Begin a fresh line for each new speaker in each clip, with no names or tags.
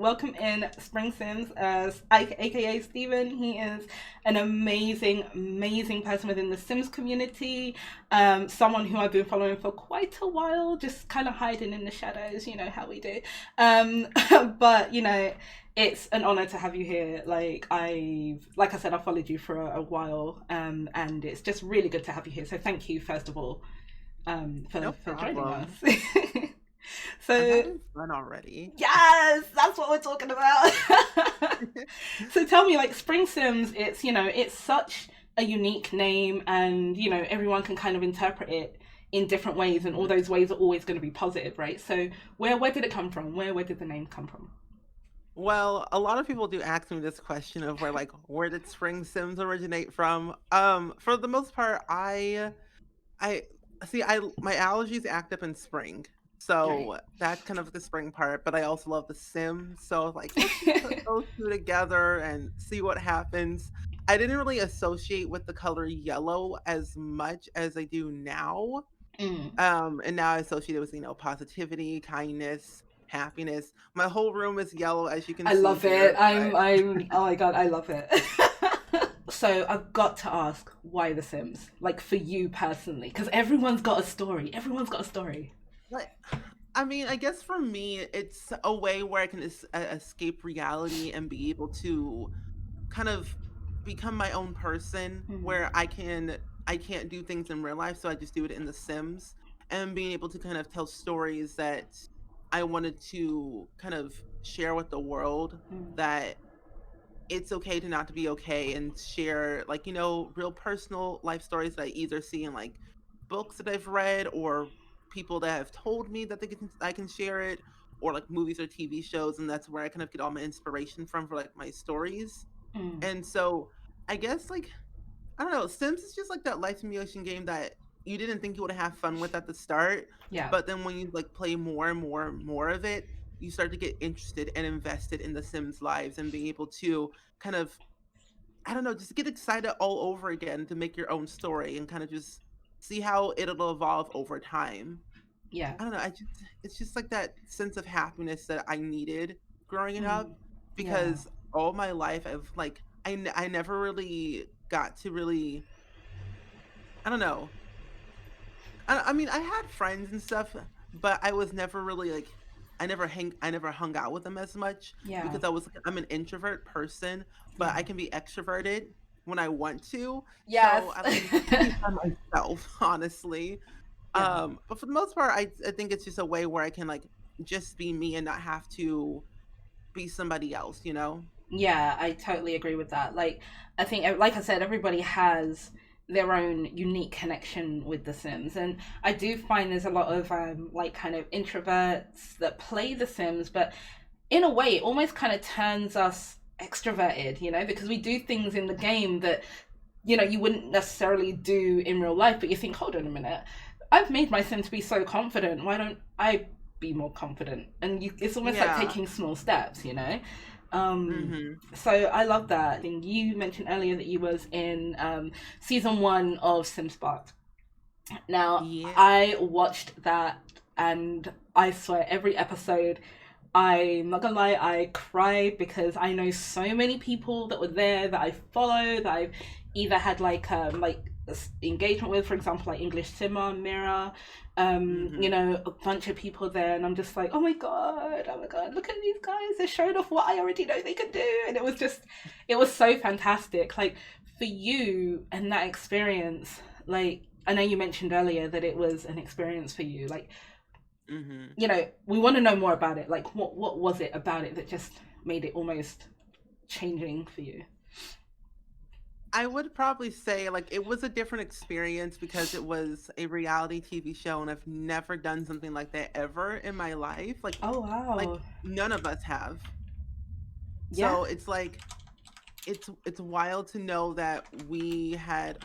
welcome in SpringSims as aka Steven. He is an amazing, amazing person within the Sims community. Someone who I've been following for quite a while, just kind of hiding in the shadows, you know how we do. Um, but it's an honor to have you here. Like I said, I followed you for a while, and it's just really good to have you here. So thank you, first of all,
No
for joining us.
problem. I'm
So
having fun already.
yes, that's what we're talking about. So tell me, like Spring Sims, it's it's such a unique name, and everyone can kind of interpret it in different ways, and all
Mhm.
those ways are always going to be positive, right? So where did it come from? Where did the name come from?
Well, a lot of people do ask me this question of where did Spring Sims originate from? For the most part, I see I my allergies act up in spring.
Right.
So that's kind of the spring part, but I also love the Sims. So I was like, let's just put those two together and see what happens. I didn't really associate with the color yellow as much as I do now.
Mm.
And now I associate it with, positivity, kindness, happiness. My whole room is yellow, as you can
I
see
love it.
here, but
Oh my god, I love it. So I've got to ask, why The Sims? Like for you personally, because everyone's got a story. Everyone's got a story.
like, I mean, I guess for me, it's a way where I can escape reality and be able to kind of become my own person,
Mm.
where I can't do things in real life, so I just do it in The Sims, and being able to kind of tell stories that I wanted to kind of share with the world,
Mm.
that it's okay to not to be okay, and share, real personal life stories that I either see in books that I've read, or people that have told me that I can share it, or like movies or TV shows, and that's where I kind of get all my inspiration from for my stories.
Mm.
And so I guess I don't know, Sims is just like that life simulation game that you didn't think you would have fun with at the start,
Yeah.
but then when you play more and more and more of it, you start to get interested and invested in the Sims lives, and being able to kind of, I don't know, just get excited all over again to make your own story and kind of just see how it'll evolve over time.
Yeah.
I don't know, it's just like that sense of happiness that I needed growing
Mm.
up,
Yeah.
because all my life I never really got to really, I don't know. I mean, I had friends and stuff, but I was never really I never hung out with them as much,
Yeah.
because I'm an introvert person, but
Yeah.
I can be extroverted when I want to.
Yes.
So I like to be by myself, honestly.
Yeah.
But for the most part, I think it's just a way where I can just be me and not have to be somebody else, you know?
Yeah, I totally agree with that. Like, I think, like I said, everybody has their own unique connection with The Sims, and I do find there's a lot of like kind of introverts that play The Sims, but in a way, it almost kind of turns us extroverted, because we do things in the game that you wouldn't necessarily do in real life, but you think, hold on a minute, I've made my Sims be so confident. Why don't I be more confident? And it's almost like
Yeah.
taking small steps. Um,
Mhm.
so I love that. And you mentioned earlier that you was in season 1 of Sims Spark. Now,
Yeah.
I watched that, and I swear every episode, I'm not gonna lie, I cried because I know so many people that were there that I follow, that I've either had engagement with, for example, like English Simmer, Mira,
Mhm.
a bunch of people there, and I'm just like, oh my god, look at these guys, they're showing off what I already know they can do, and it was so fantastic. Like for you and that experience, like I know you mentioned earlier that it was an experience for you, like
Mhm.
we want to know more about it. Like, what was it about it that just made it almost changing for you?
I would probably say, it was a different experience because it was a reality TV show, and I've never done something like that ever in my life.
Oh wow,
None of us have.
yeah.
So it's it's wild to know that we had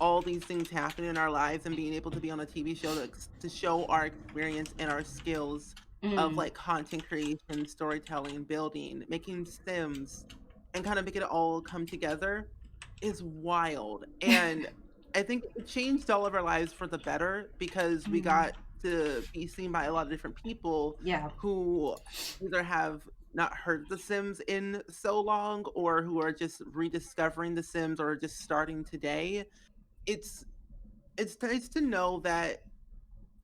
all these things happen in our lives, and being able to be on a TV show to show our experience and our skills of
Mm.
content creation, storytelling, building, making Sims, and kind of make it all come together is wild. And I think it changed all of our lives for the better, because we
Mm.
got to be seen by a lot of different people
Yeah.
who either have not heard The Sims in so long, or who are just rediscovering The Sims or just starting today, it's it's nice to know that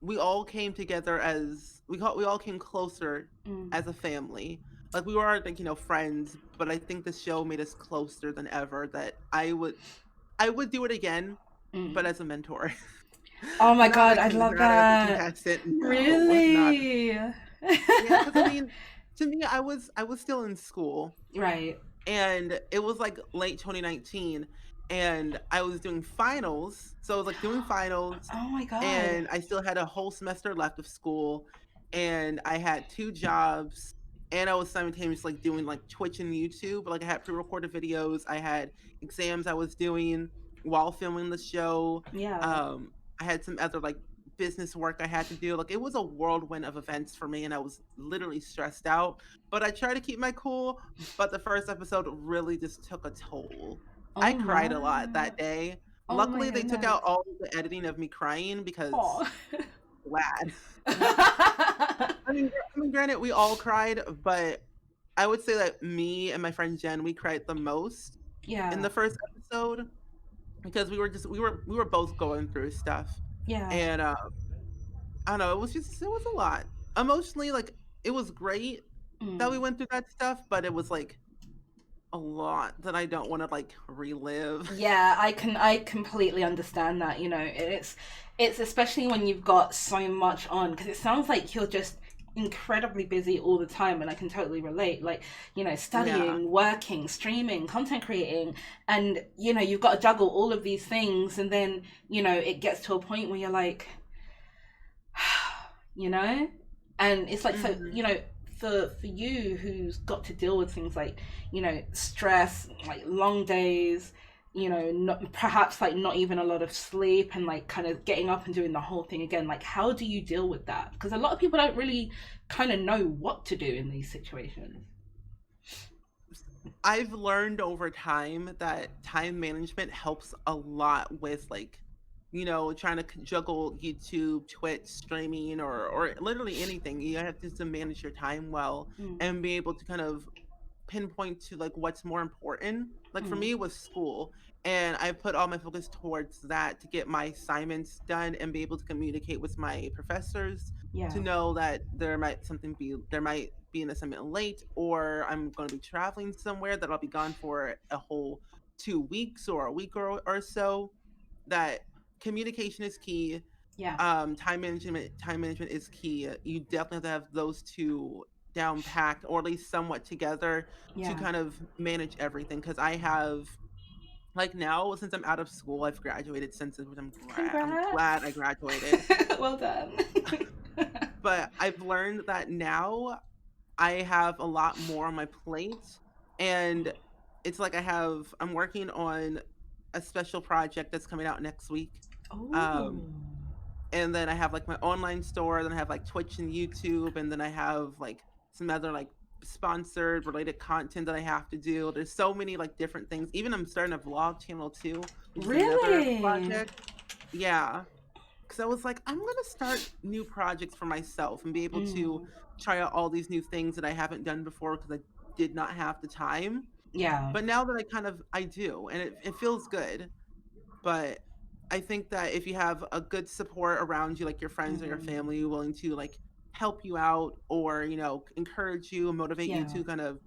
we all came together as we all came closer
Mm.
as a family. Like we were like, friends, but I think the show made us closer than ever that I would do it again, but
Mm.
as a mentor.
Oh my
Not
god, I love
not as a
that.
contestant. No, not
Really?
yeah, because I mean, to me, I was still in school,
Right.
and it was like late 2019, and I was doing finals. So I was like doing finals,
Oh my god.
and I still had a whole semester left of school, and I had two jobs, and I was simultaneously like doing like Twitch and YouTube. Like I had pre-recorded videos, I had exams I was doing while filming the show.
Yeah.
I had some other like business work I had to do. Like it was a whirlwind of events for me, and I was literally stressed out. But I tried to keep my cool. But the first episode really just took a toll. I
Oh
cried a
my.
lot that day.
Oh my
Luckily, they took
goodness.
out all of the editing of me crying because
Oh.
glad. I mean, granted, we all cried, but I would say that me and my friend Jen, we cried the most in
Yeah.
the first episode because we were both going through stuff,
Yeah.
and I don't know, it was a lot emotionally. Like it was great that we
Mm.
went through that stuff, but it was like a lot that I don't want to like relive.
Yeah, I completely understand that, it's especially when you've got so much on because it sounds like you're just incredibly busy all the time and I can totally relate like,
Yeah.
studying, working, streaming, content creating and you've got to juggle all of these things and then, it gets to a point where you're like, you know? And it's like so,
Hmm.
for you who's got to deal with things like, stress, like long days, not, perhaps like not even a lot of sleep and like kind of getting up and doing the whole thing again, like how do you deal with that? Because a lot of people don't really kind of know what to do in these situations.
I've learned over time that time management helps a lot with like, trying to juggle YouTube, Twitch, streaming, or literally anything. You have to manage your time well
Mm,
and be able to kind of pinpoint to like what's more important. Like for
mm,
me it was school, and I put all my focus towards that to get my assignments done and be able to communicate with my professors to
yeah,
know that there might be an assignment late, or I'm going to be traveling somewhere that I'll be gone for a whole 2 weeks or a week or so. That communication is key.
yeah,
Time management is key. You definitely have to have those two down packed, or at least somewhat together, to
yeah.
kind of manage everything. Because I have, like, now, since I'm out of school, I've graduated since, which I'm glad I
Congrats.
graduated.
Well done.
But I've learned that now I have a lot more on my plate, and it's like I'm working on a special project that's coming out next week.
Oh,
Um, and then I have like my online store, then I have like Twitch and YouTube, and then I have like some other like sponsored related content that I have to do. There's so many like different things. Even I'm starting a vlog channel too, which is another
really?
project. Yeah, because I was like, I'm gonna start new projects for myself and be able to
Mm,
try out all these new things that I haven't done before because I did not have the time.
yeah.
But now that I do, and it feels good. But I think that if you have a good support around you, like your friends or your
Mm,
family, willing to like help you out, or encourage you and motivate you
yeah.
to kind of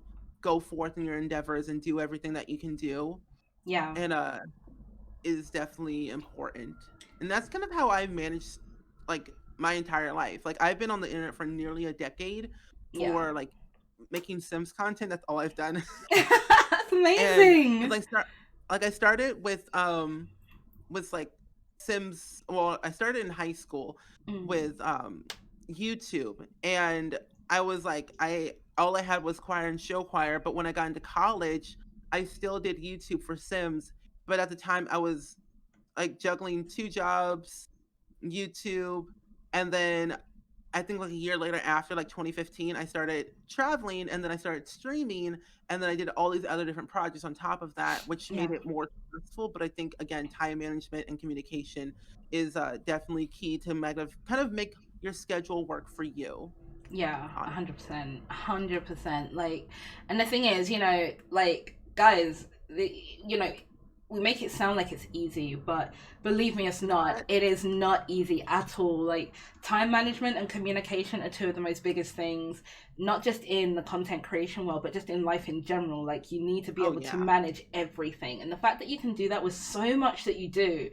go forth in your endeavors and do everything that you can do,
Yeah.
and is definitely important. And that's kind of how I've managed like my entire life. Like I've been on the internet for nearly a decade
Yeah.
for like making Sims content. That's all I've done.
That's
And
amazing.
because I started with like Sims. Well, I started in high school
Mm,
with YouTube, and I was like, I all I had was choir and show choir. But when I got into college, I still did YouTube for Sims. But at the time, I was like juggling two jobs, YouTube, and then I think like a year later, after like 2015, I started traveling, and then I started streaming, and then I did all these other different projects on top of that, which
yeah.
made it more stressful. But I think again, time management and communication is definitely key to kind of make your schedule work for you.
Yeah,
honestly.
100%, 100%. Like, and the thing is, like, guys, we make it sound like it's easy, but believe me, it's not.
Not
It is not easy at all. Like, time management and communication are two of the most biggest things, not just in the content creation world, but just in life in general. Like, you need to be
oh
able to
yeah.
manage everything. And the fact that you can do that with so much that you do,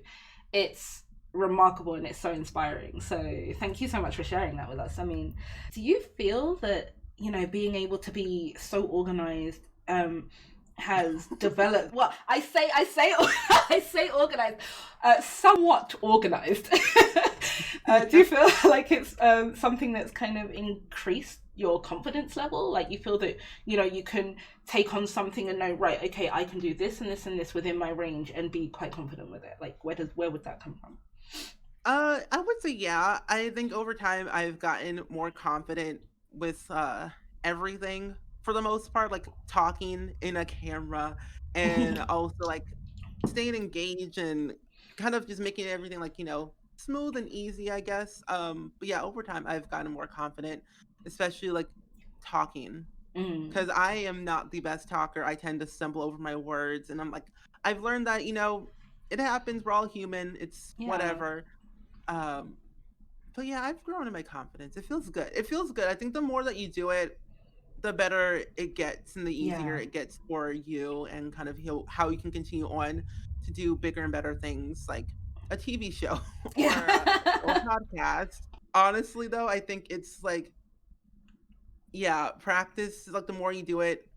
it's remarkable and it's so inspiring. So thank you so much for sharing that with us. I mean, do you feel that, being able to be so organized has developed, well, I say I say organized, somewhat organized. Do you feel like it's something that's kind of increased your confidence level? Like, you feel that you can take on something and know, right, okay, I can do this and this and this within my range and be quite confident with it. Like, where would that come from?
I would say yeah. I think over time I've gotten more confident with everything for the most part, like talking in a camera and also like staying engaged and kind of just making everything like, smooth and easy, I guess. But yeah, over time I've gotten more confident, especially like talking
Mm,
because I am not the best talker. I tend to stumble over my words and I'm like I've learned that, it happens, we're all human. It's
yeah,
whatever. Um but yeah, I've grown in my confidence. It feels good. It feels good. I think the more that you do it, the better it gets and the easier
yeah.
it gets for you and kind of how you can continue on to do bigger and better things like a TV show or
Yeah.
podcast. Honestly though, I think it's like yeah, practice like the more you do it,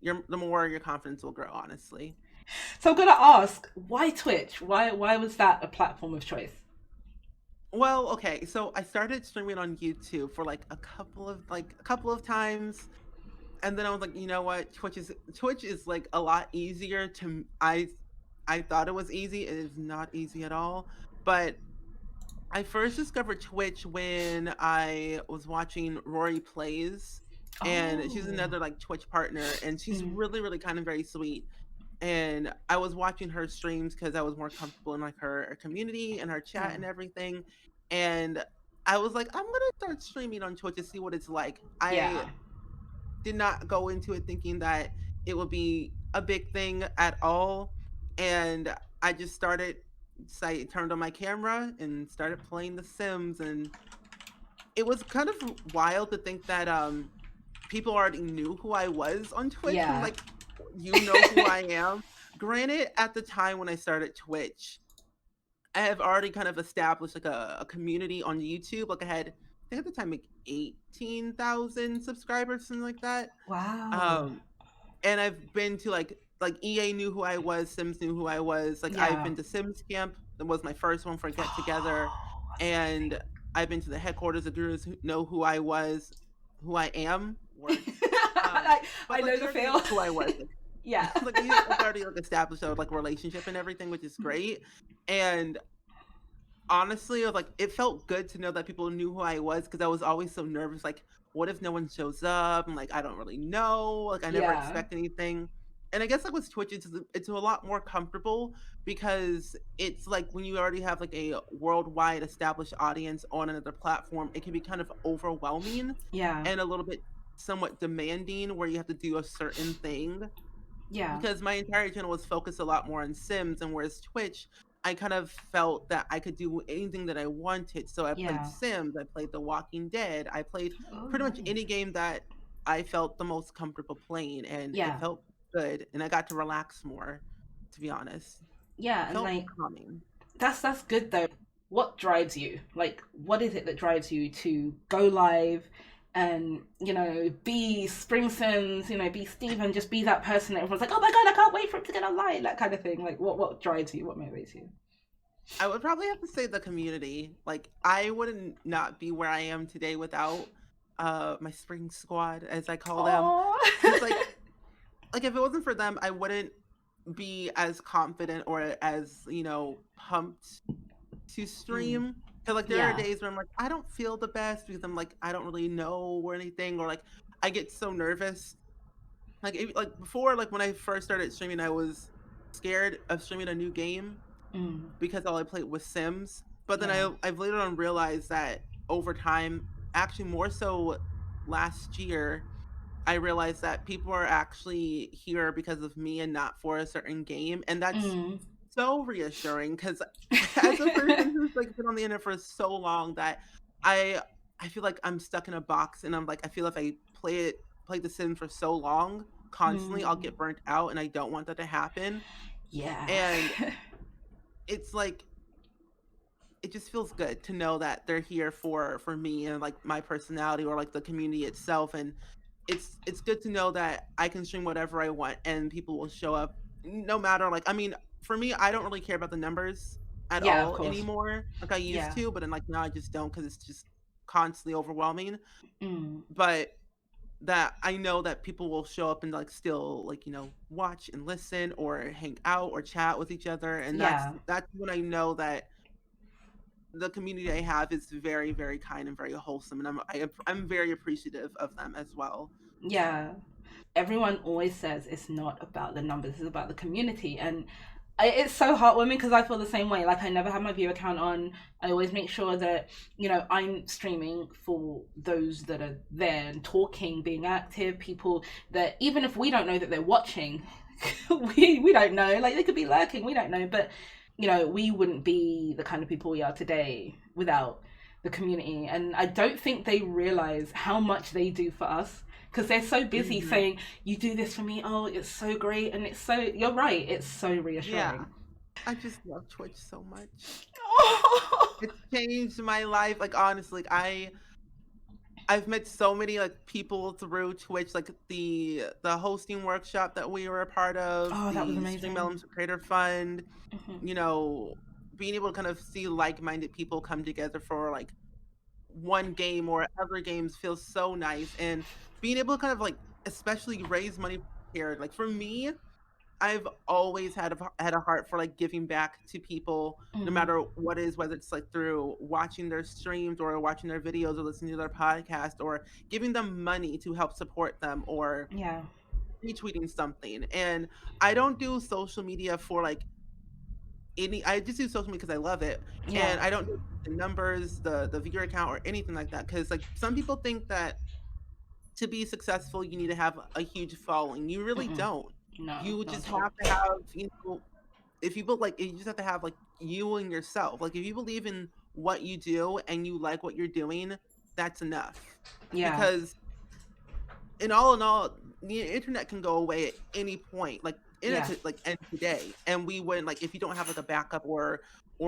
the more your confidence will grow, honestly.
So I'm gonna ask, why Twitch? Why was that a platform of choice?
Well, okay, so I started streaming on YouTube for like a couple of times. And then I was like, you know what? Twitch is like a lot easier I thought it was easy. It is not easy at all. But I first discovered Twitch when I was watching Rory Plays, and she's
Oh,
another like Twitch partner, and she's
mm,
really, really kind of very sweet. And I was watching her streams because I was more comfortable in like her community and her chat
yeah,
and everything. And I was like, I'm gonna start streaming on Twitch to see what it's like. I
yeah,
did not go into it thinking that it would be a big thing at all. And I just started, so I turned on my camera and started playing The Sims. And it was kind of wild to think that people already knew who I was on Twitch. I'm
yeah.
like, you know who I am. Granted, at the time when I started Twitch, I have already kind of established like a community on YouTube. Like I think at the time like 18,000 subscribers, something like that.
Wow.
Um, and I've been to like EA knew who I was, Sims knew who I was. Like I've
Yeah.
been to Sims Camp. That was my first one for Get Together.
Oh, that's
And I've been to the headquarters of Gurus who know who I was, who I am, words.
amazing.
Um,
I
but like
know
they
the
already
feel.
knew who I was.
Yeah.
Like we like already like established a like relationship and everything, which is great. And honestly, I was like, it felt good to know that people knew who I was because I was always so nervous. Like, what if no one shows up? And like, I don't really know. Like, I never
Yeah.
expect anything. And I guess like with Twitch, it's a lot more comfortable because it's like when you already have like a worldwide established audience on another platform, it can be kind of overwhelming
Yeah.
and a little bit somewhat demanding where you have to do a certain thing
Yeah.
because my entire channel was focused a lot more on Sims, and whereas Twitch, I kind of felt that I could do anything that I wanted. So I played
Yeah.
Sims, I played The Walking Dead, I played
Oh,
pretty much
nice.
any game that I felt the most comfortable playing, and it
Yeah.
felt good, and I got to relax more, to be honest.
Yeah,
It
and
felt
like,
calming.
that's good though. What drives you? Like, what is it that drives you to go live and be SpringSims, be Steven, just be that person that everyone's like, oh my god, I can't wait for him to get online, that kind of thing. Like, what drives you? What motivates you?
I would probably have to say the community. Like I wouldn't not be where I am today without my spring squad, as I call them.
Oh.
Because like if it wasn't for them, I wouldn't be as confident or as pumped to
Mm,
stream. Because like there are
yeah.
days where I'm like I don't feel the best because I'm like I don't really know or anything, or like I get so nervous. Like before, like when I first started streaming, I was scared of streaming a new game
Mm,
because all I played was Sims. But then
yeah.
I've later on realized that over time. actually more so last year, I realized that people are actually here because of me and not for a certain game, and that's
Mm.
so reassuring because as a person who's, like, been on the internet for so long that I I feel like I'm stuck in a box, and I'm like, I feel if I play The Sims for so long, constantly, I'll
Mm.
get burnt out, and I don't want that to happen,
Yeah.
and it's like it just feels good to know that they're here for me and, like, my personality or, like, the community itself, and it's good to know that I can stream whatever I want and people will show up no matter, like, I mean, for me, I don't really care about the numbers at
Yeah, of
all
course.
anymore, like I used
Yeah.
to, but then, like, now I just don't because it's just constantly overwhelming,
Mm.
but that I know that people will show up and, like, still, like, watch and listen or hang out or chat with each other, and
Yeah.
that's when I know that the community I have is very, very kind and very wholesome, and I'm very appreciative of them as well.
Yeah. Everyone always says it's not about the numbers, it's about the community. And it's so heartwarming because I feel the same way. Like, I never have my view account on. I always make sure that, I'm streaming for those that are there and talking, being active, people that even if we don't know that they're watching, we don't know. Like, they could be lurking, we don't know. But, we wouldn't be the kind of people we are today without the community. And I don't think they realize how much they do for us because they're so busy
Mhm.
saying, you do this for me, oh, it's so great. And it's so, you're right, it's so
Yeah,
reassuring.
I just love Twitch so much.
Oh,
It's changed my life, like, honestly, I've met so many, like, people through Twitch, like, the hosting workshop that we were a part of,
oh, that was
the Stream
amazing.
Elements Creator Fund,
Hmm.
you know, being able to kind of see like-minded people come together for, like, one game or other games feels so nice, and being able to kind of, like, especially raise money for charity, like, for me, I've always had a heart for, like, giving back to people no
Mm.
matter what it is, whether it's, like, through watching their streams or watching their videos or listening to their podcast or giving them money to help support them or
Yeah,
retweeting something, and I don't do social media for, like, I just do social media because I love it,
yeah.
and I don't do the numbers, the viewer count, or anything like that. Because like, some people think that to be successful, you need to have a huge following. You really
Mm-mm.
don't.
No,
You
not
just
at all.
have to have, if you like, you just have to have like you and yourself. Like if you believe in what you do and you like what you're doing, that's enough.
Yeah,
Because in all, the internet can go away at any point. Like internet
yeah,
could like end today, and we wouldn't like if you don't have like a backup or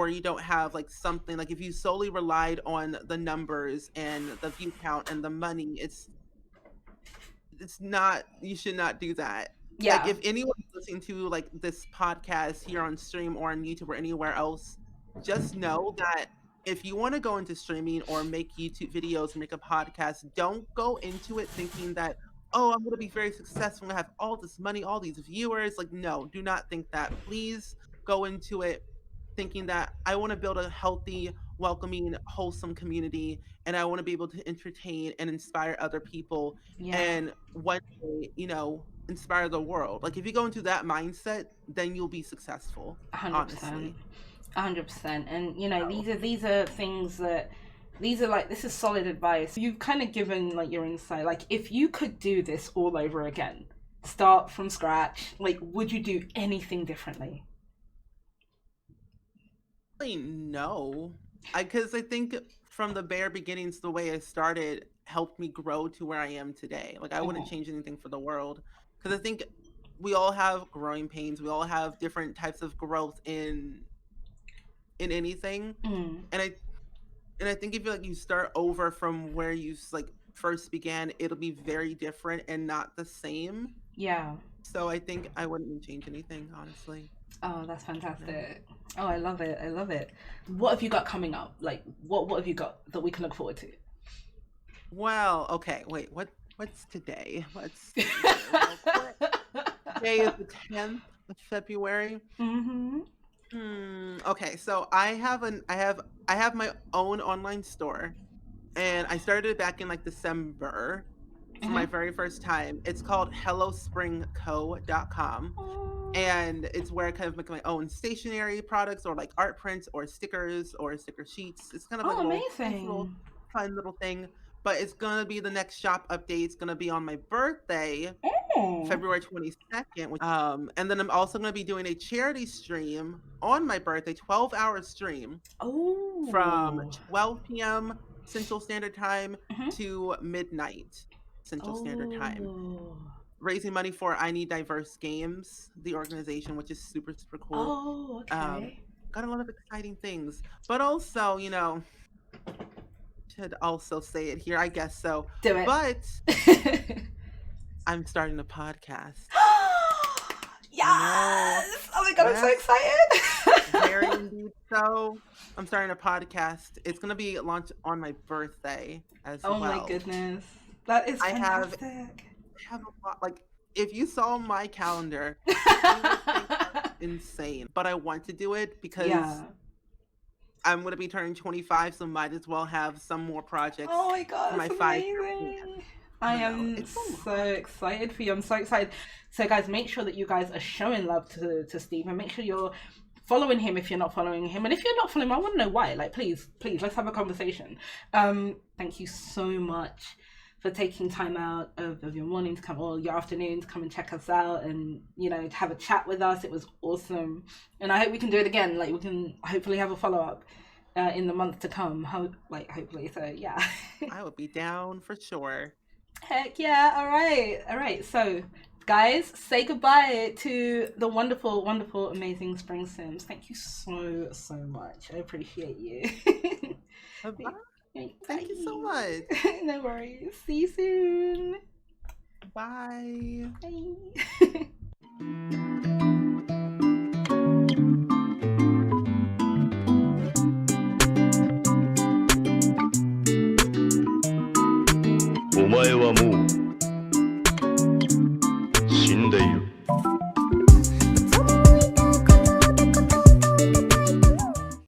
you don't have like something like if you solely relied on the numbers and the view count and the money, it's not you should not do that. Like,
yeah.
if anyone's listening to, like, this podcast here on stream or on YouTube or anywhere else, just know that if you wanna go into streaming or make YouTube videos, make a podcast, don't go into it thinking that, "Oh, I'm gonna be very successful, I'm gonna have all this money, all these viewers." Like, no, do not think that. Please go into it thinking that I wanna build a healthy, welcoming, wholesome community, and I wanna be able to entertain and inspire other people,
Yeah,
and one day, inspire the world. Like, if you go into that mindset, then you'll be successful,
100%.
honestly.
100%. And
So
these are things that, these are like, this is solid advice. You've kind of given like your insight. Like, if you could do this all over again, start from scratch, like, would you do anything differently?
really, no. Because I think from the bare beginnings, the way I started helped me grow to where I am today. Like, I wouldn't
Mm.
change anything for the world. Because I think we all have growing pains. We all have different types of growth in anything.
Mm.
And I think if you start over from where like first began, it'll be very different and not the same.
Yeah.
So I think I wouldn't change anything, honestly.
Oh, that's
No.
fantastic. Oh, I love it. I love it. What have you got coming up? Like, what have you got that we can look forward to?
Well, okay, wait, what's today? Let's see here real quick. Today is the 10th of February.
Mm-hmm.
Okay, so I have my own online store and I started it back in like December for my
Mm-hmm.
very first time. It's called hellospringco.com.
Oh,
And it's where I kind of make my own stationery products or like art prints or stickers or sticker sheets. It's kind of like a
oh,
little nice little
amazing.
fun little thing. but it's gonna be the next shop update. It's gonna be on my birthday,
Oh.
February 22nd. And then I'm also gonna be doing a charity stream on my birthday, 12-hour stream from
Oh.
12 p.m. Central Standard Time
Mhm.
to midnight Central Standard Time,
Oh.
raising money for I Need Diverse Games, the organization, which is super, super cool.
Oh,
Um,
okay.
got a lot of exciting things, but also, should also say it here, I guess so.
Do it.
But I'm starting a podcast. I know.
Yes! Oh my god, I'm so
Yes, very
excited.
indeed so. I'm starting a podcast. It's gonna be launched on my birthday as
Oh my
well.
goodness. That is
I have
fantastic.
a lot, like, if you saw my calendar, you would think I'm insane. But I want to do it because
Yeah.
I'm gonna be turning 25, so might as well have some more
Oh
projects
my
for
god,
my
it's
5-year plan.
amazing. I
I know.
am
It's a
so
lot.
excited for you. I'm so excited. So guys, make sure that you guys are showing love to Steve, and make sure you're following him if you're not following him. And if you're not following him, I want to know why. Like, please, let's have a conversation. Thank you so much for taking time out of your morning to come, or your afternoon, to come and check us out, and to have a chat with us. It was awesome, and I hope we can do it again. Like, we can hopefully have a follow-up in the month to come. Hopefully. So yeah.
I would be down for sure.
Heck yeah. All right. So guys, say goodbye to the wonderful, wonderful, amazing SpringSims. Thank you so much. I appreciate you.
Bye.
Bye.
Thank you so much.
No worries. See you soon.
Bye.
Bye.
お前はもう死んでいる。